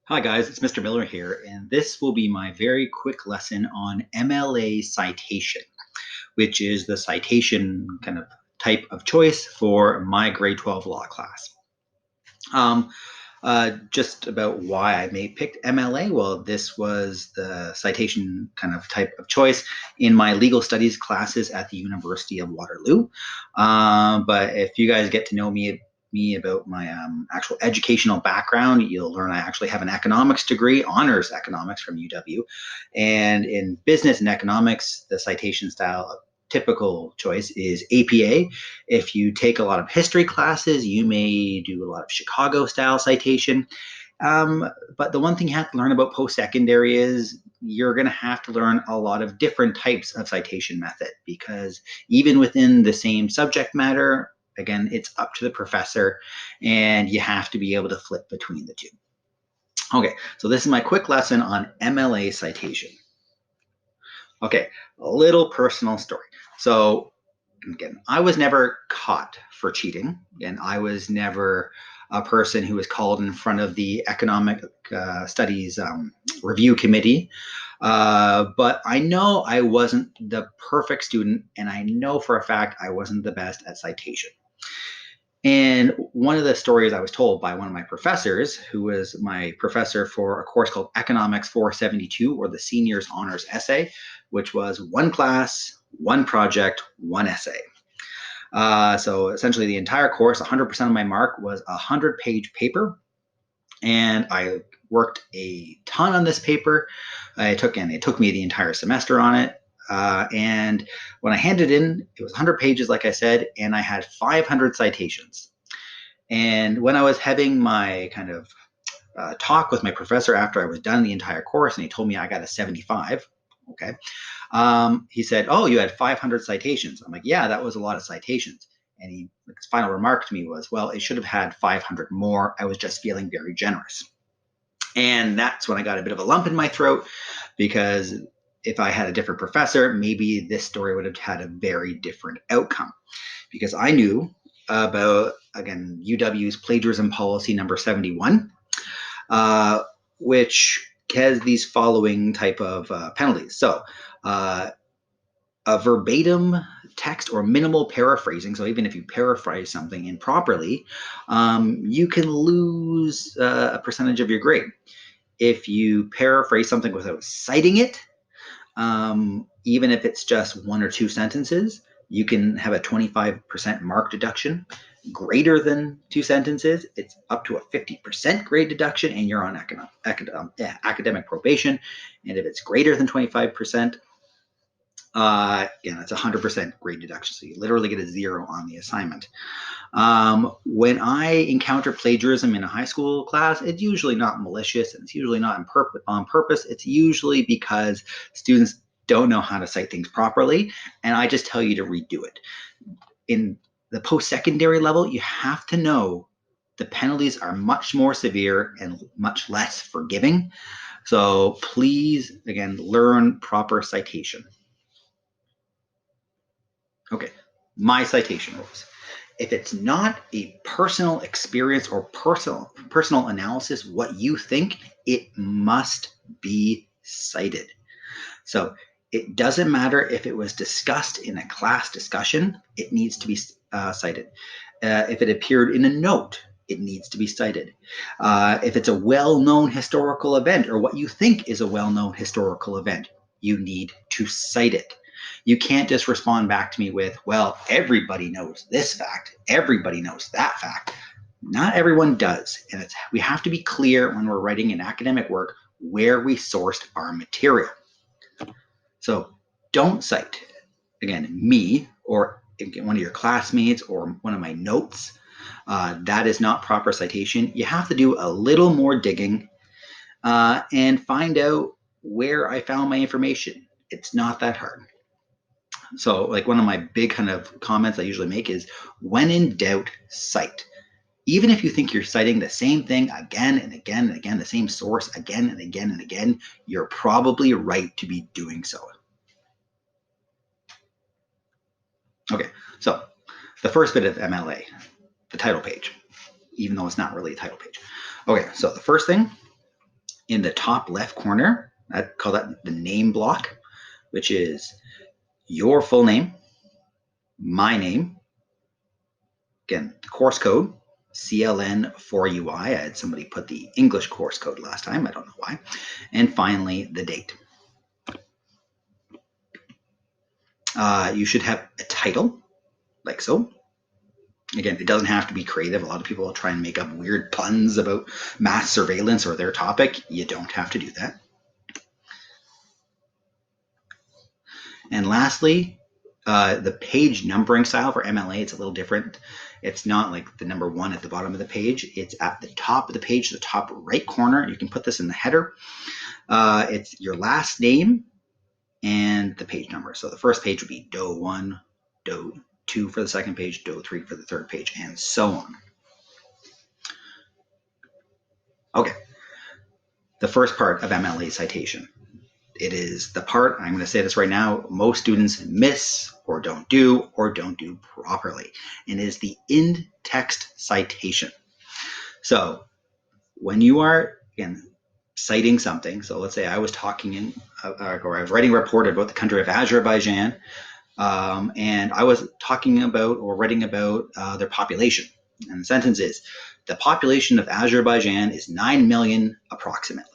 Hi guys, it's Mr. Miller here, and this will be my very quick lesson on MLA Citation, which is the citation kind of type of choice for my grade 12 law class. Just about why I picked MLA. Well, this was the citation kind of type of choice in my legal studies classes at the University of Waterloo. But if you guys get to know me about my actual educational background, you'll learn I actually have an economics degree, honors economics from UW. And in business and economics, the citation style typical choice is APA. If you take a lot of history classes, you may do a lot of Chicago style citation. But the one thing you have to learn about post-secondary is you're going to have to learn a lot of different types of citation method, because even within the same subject matter, again, it's up to the professor, and you have to be able to flip between the two. Okay, so this is my quick lesson on MLA citation. Okay, a little personal story. So again, I was never caught for cheating, and I was never a person who was called in front of the economic studies review committee. But I know I wasn't the perfect student, and I know for a fact I wasn't the best at citation. And one of the stories I was told by one of my professors, who was my professor for a course called Economics 472, or the Seniors Honors Essay, which was one class, one project, one essay. So essentially the entire course, 100% of my mark was a 100-page paper. And I worked a ton on this paper. It took me the entire semester on it. And when I handed in, it was 100 pages, like I said, and I had 500 citations. And when I was having my kind of talk with my professor after I was done the entire course, and he told me I got a 75, okay, he said, "Oh, you had 500 citations." I'm like, "Yeah, that was a lot of citations." And his final remark to me was, "Well, it should have had 500 more. I was just feeling very generous." And that's when I got a bit of a lump in my throat, because if I had a different professor, maybe this story would have had a very different outcome, because I knew about, again, UW's plagiarism policy number 71, which has these following type of penalties. So a verbatim text or minimal paraphrasing, so even if you paraphrase something improperly, you can lose a percentage of your grade. If you paraphrase something without citing it, even if it's just one or two sentences, you can have a 25% mark deduction. Greater than two sentences, it's up to a 50% grade deduction, and you're on academic probation. And if it's greater than 25%, it's 100% grade deduction. So you literally get a 0 on the assignment. When I encounter plagiarism in a high school class, it's usually not malicious, and it's usually not on purpose. It's usually because students don't know how to cite things properly, and I just tell you to redo it. In the post-secondary level, you have to know the penalties are much more severe and much less forgiving. So please, again, learn proper citation. Okay, my citation rules. If it's not a personal experience or personal analysis, what you think, it must be cited. So it doesn't matter if it was discussed in a class discussion, it needs to be cited. If it appeared in a note, it needs to be cited. If it's a well-known historical event, or what you think is a well-known historical event, you need to cite it. You can't just respond back to me with, "Well, everybody knows this fact, everybody knows that fact." Not everyone does, and we have to be clear when we're writing an academic work where we sourced our material. So don't cite, again, me or one of your classmates or one of my notes. That is not proper citation. You have to do a little more digging and find out where I found my information. It's not that hard. So like one of my big kind of comments I usually make is, when in doubt, cite. Even if you think you're citing the same thing again and again and again, the same source again and again and again, you're probably right to be doing so. Okay, so the first bit of MLA, the title page, even though it's not really a title page. Okay, so the first thing, in the top left corner, I call that the name block, which is your full name, my name, again, the course code, CLN4UI. I had somebody put the English course code last time. I don't know why. And finally, the date. You should have a title, like so. Again, it doesn't have to be creative. A lot of people will try and make up weird puns about mass surveillance or their topic. You don't have to do that. And lastly, the page numbering style for MLA, it's a little different. It's not like the number 1 at the bottom of the page. It's at the top of the page, the top right corner. You can put this in the header. It's your last name and the page number. So the first page would be DO1, DO2 for the second page, DO3 for the third page, and so on. Okay, the first part of MLA citation. It is the part, I'm going to say this right now, most students miss or don't do properly. And it is the in-text citation. So when you are, again, citing something, so let's say I was talking or I was writing a report about the country of Azerbaijan, and I was talking about or writing about their population. And the sentence is, the population of Azerbaijan is 9 million approximately.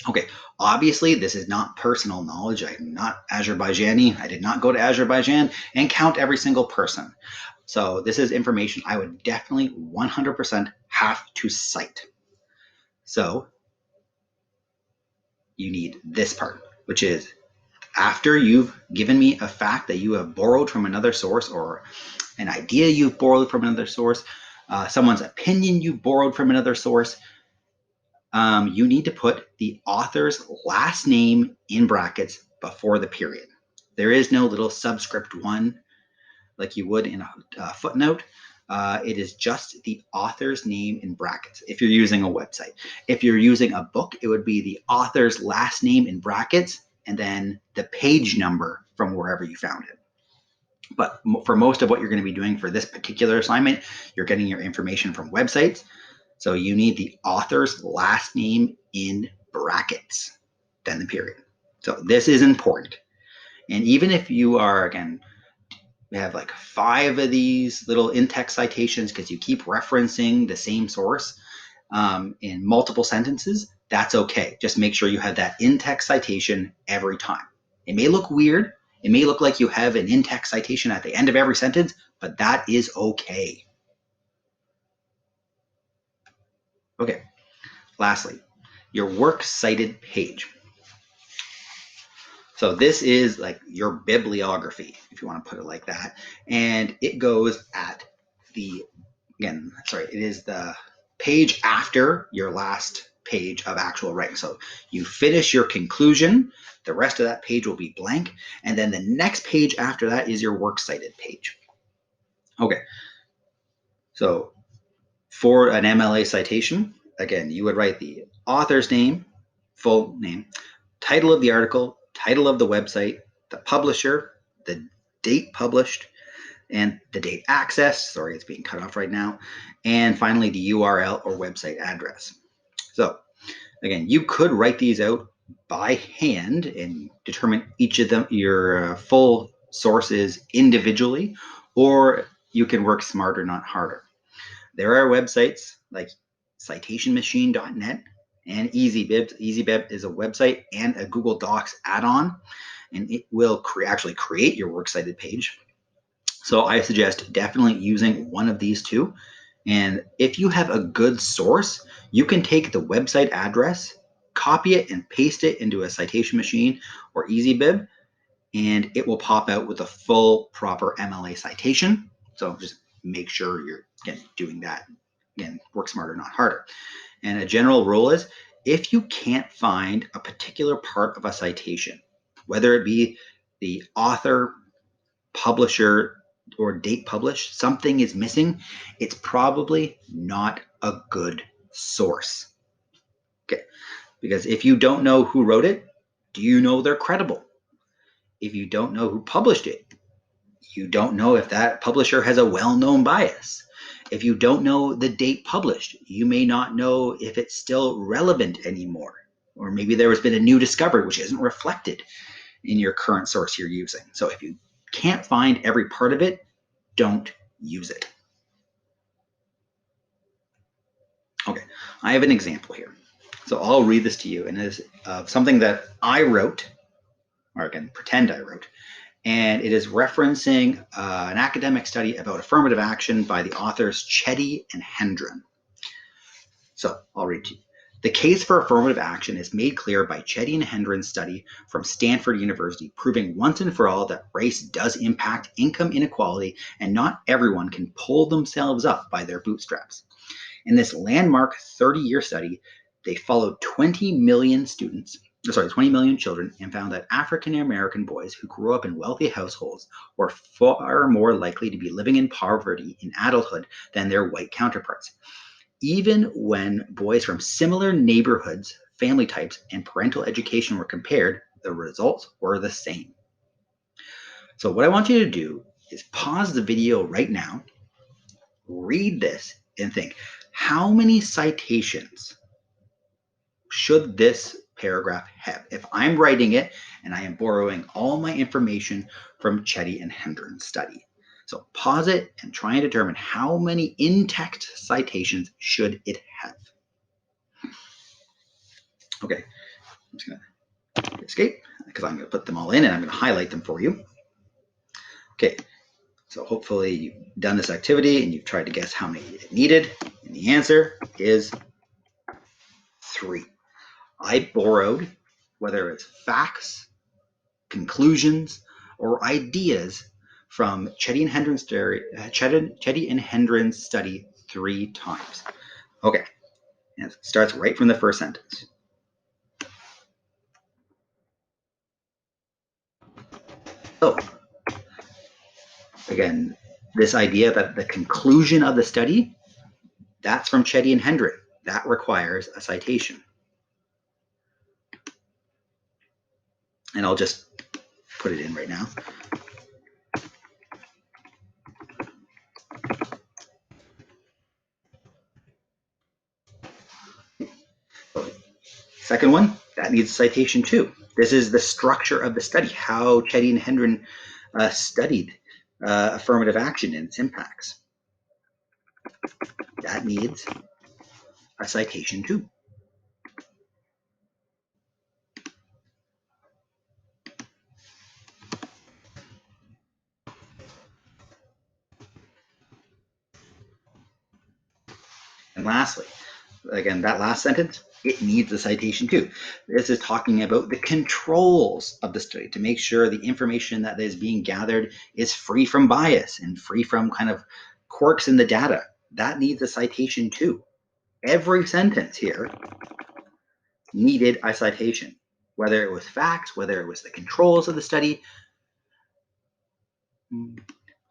Okay, obviously this is not personal knowledge. I'm not Azerbaijani. I did not go to Azerbaijan and count every single person. So this is information I would definitely 100% have to cite. So you need this part, which is after you've given me a fact that you have borrowed from another source, or an idea you've borrowed from another source, someone's opinion you borrowed from another source, you need to put the author's last name in brackets before the period. There is no little subscript 1 like you would in a footnote. It is just the author's name in brackets if you're using a website. If you're using a book, it would be the author's last name in brackets and then the page number from wherever you found it. But for most of what you're going to be doing for this particular assignment, you're getting your information from websites. So you need the author's last name in brackets, then the period. So this is important. And even if you are, again, we have like 5 of these little in-text citations because you keep referencing the same source in multiple sentences, that's okay. Just make sure you have that in-text citation every time. It may look weird. It may look like you have an in-text citation at the end of every sentence, but that is okay. Okay, lastly, your works cited page. So this is like your bibliography, if you want to put it like that. And it goes at the, again, sorry, it is the page after your last page of actual writing. So you finish your conclusion, the rest of that page will be blank, and then the next page after that is your works cited page. Okay, so for an MLA citation, again, you would write the author's name, full name, title of the article, title of the website, the publisher, the date published, and the date accessed. Sorry, it's being cut off right now. And finally, the URL or website address. So again, you could write these out by hand and determine each of them, your full sources individually, or you can work smarter, not harder. There are websites like citationmachine.net and EasyBib. EasyBib is a website and a Google Docs add-on, and it will actually create your works cited page. So I suggest definitely using one of these two. And if you have a good source, you can take the website address, copy it, and paste it into a citation machine or EasyBib, and it will pop out with a full, proper MLA citation. So just make sure you're doing that. Again, work smarter, not harder. And a general rule is, if you can't find a particular part of a citation, whether it be the author, publisher, or date published, something is missing, it's probably not a good source. Okay, because if you don't know who wrote it, do you know they're credible? If you don't know who published it, you don't know if that publisher has a well-known bias. If you don't know the date published, you may not know if it's still relevant anymore. Or maybe there has been a new discovery which isn't reflected in your current source you're using. So if you can't find every part of it, don't use it. Okay, I have an example here. So I'll read this to you, and it is something that I wrote, or I can pretend I wrote, and it is referencing an academic study about affirmative action by the authors Chetty and Hendren. So I'll read to you. The case for affirmative action is made clear by Chetty and Hendren's study from Stanford University, proving once and for all that race does impact income inequality and not everyone can pull themselves up by their bootstraps. In this landmark 30-year study, they followed 20 million children and found that African American boys who grew up in wealthy households were far more likely to be living in poverty in adulthood than their white counterparts. Even when boys from similar neighborhoods, family types, and parental education were compared, the results were the same. So what I want you to do is pause the video right now, read this, and think, how many citations should this paragraph have? If I'm writing it and I am borrowing all my information from Chetty and Hendren's study. So pause it and try and determine how many in-text citations should it have. Okay, I'm just going to escape because I'm going to put them all in and I'm going to highlight them for you. Okay, so hopefully you've done this activity and you've tried to guess how many it needed. And the answer is 3. I borrowed, whether it's facts, conclusions, or ideas from Chetty and Hendren's study 3 times. Okay, and it starts right from the first sentence. So, again, this idea that the conclusion of the study, that's from Chetty and Hendren. That requires a citation. And I'll just put it in right now. Second one, that needs a citation too. This is the structure of the study, how Chetty and Hendren studied affirmative action and its impacts. That needs a citation too. And lastly, again, that last sentence, it needs a citation too. This is talking about the controls of the study to make sure the information that is being gathered is free from bias and free from kind of quirks in the data. That needs a citation too. Every sentence here needed a citation, whether it was facts, whether it was the controls of the study,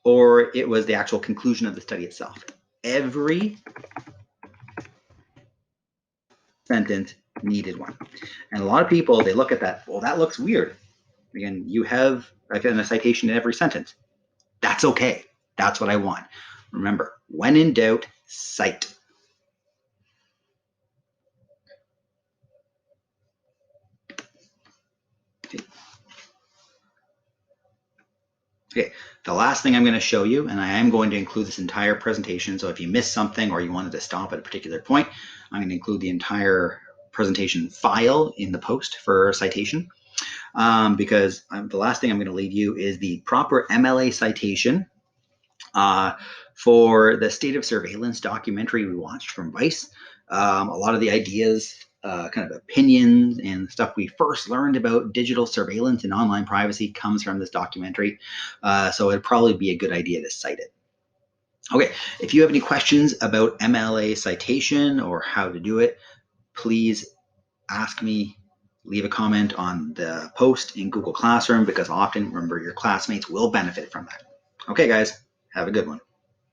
or it was the actual conclusion of the study itself. Every sentence needed one. And a lot of people, they look at that, well, that looks weird. Again, you have a citation in every sentence. That's okay. That's what I want. Remember, when in doubt, cite. Okay, the last thing I'm going to show you, and I am going to include this entire presentation, so if you missed something or you wanted to stop at a particular point, I'm going to include the entire presentation file in the post for citation, because the last thing I'm going to leave you is the proper MLA citation for the State of Surveillance documentary we watched from Vice. A lot of the ideas, kind of opinions and stuff we first learned about digital surveillance and online privacy comes from this documentary. So it'd probably be a good idea to cite it. Okay, if you have any questions about MLA citation or how to do it, please ask me, leave a comment on the post in Google Classroom, because often, remember, your classmates will benefit from that. Okay, guys, have a good one.